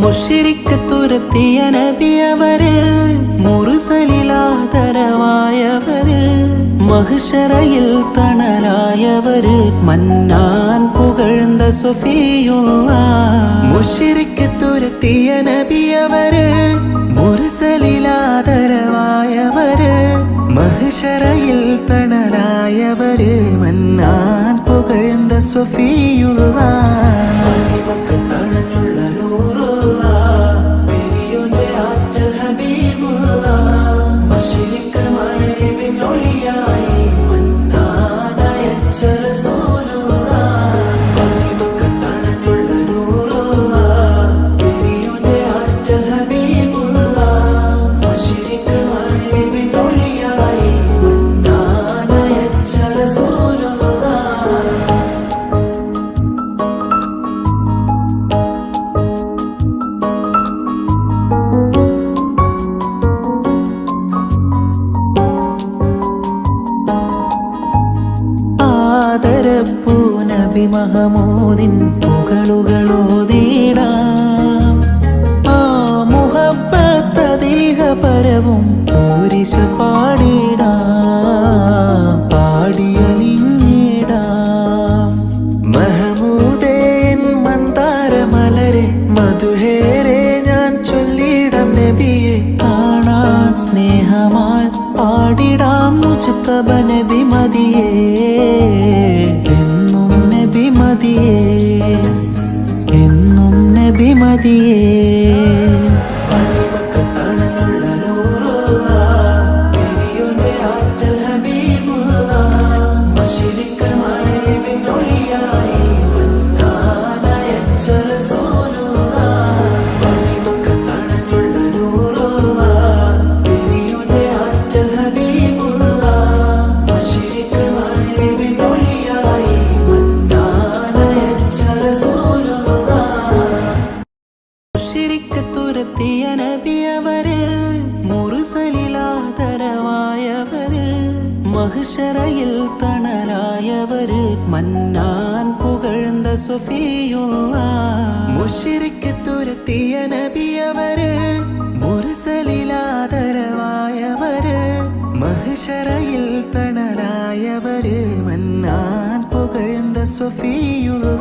മുശ്രിക്ക് തുരത്തിയ നബിയവര്, മുർസലിലാദരവായവര്, മഹ്ശറയിൽ തണലായവര്, മന്നാൻ പുകഴ്ന്ന സഫിയുല്ലാഹ്. മുശ്രിക്ക് തുരത്തിയ നബിയവര്, മുർസലിലാദരവായവര്, മഹ്ശറയിൽ തണലായവര്, മന്നാൻ പുകഴ്ന്ന സഫിയുല്ലാഹ്. ആദരപ്പൂ നബി മഹമൂദിൻ പുകളുകളോതിടാം. ആ മുഹബ്ബത്തതിലിഹ പരവും പൂരിശ പാടിടാം, പാടിയലിഞ്ഞിടാം. മഹമൂദേൻ മന്ദാരമലരെ മധുഹേരെ ഞാൻ ചൊല്ലിടാം നബിയെ. കാണാൻ സ്നേഹമാൽ പാടിടാം മുജ്തബ നബി മദിയേ. എന്നും നബി മദിയേ, എന്നും നബി മദിയേ. മുശ്രിക്ക് തുരത്തിയ നബിയവര്, മുർസലിലാദരവായവര്, മഹ്ശറയിൽ തണലായവര്, മന്നാൻ പുകഴ്ന്ന സഫിയുല്ലാഹ്. മുശ്രിക്ക് തുരത്തിയ നബിയവര്, മുർസലിലാദരവായവര്, മഹ്ശറയിൽ തണലായവര്, മന്നാൻ പുകഴ്ന്ന സഫിയുല്ലാഹ്.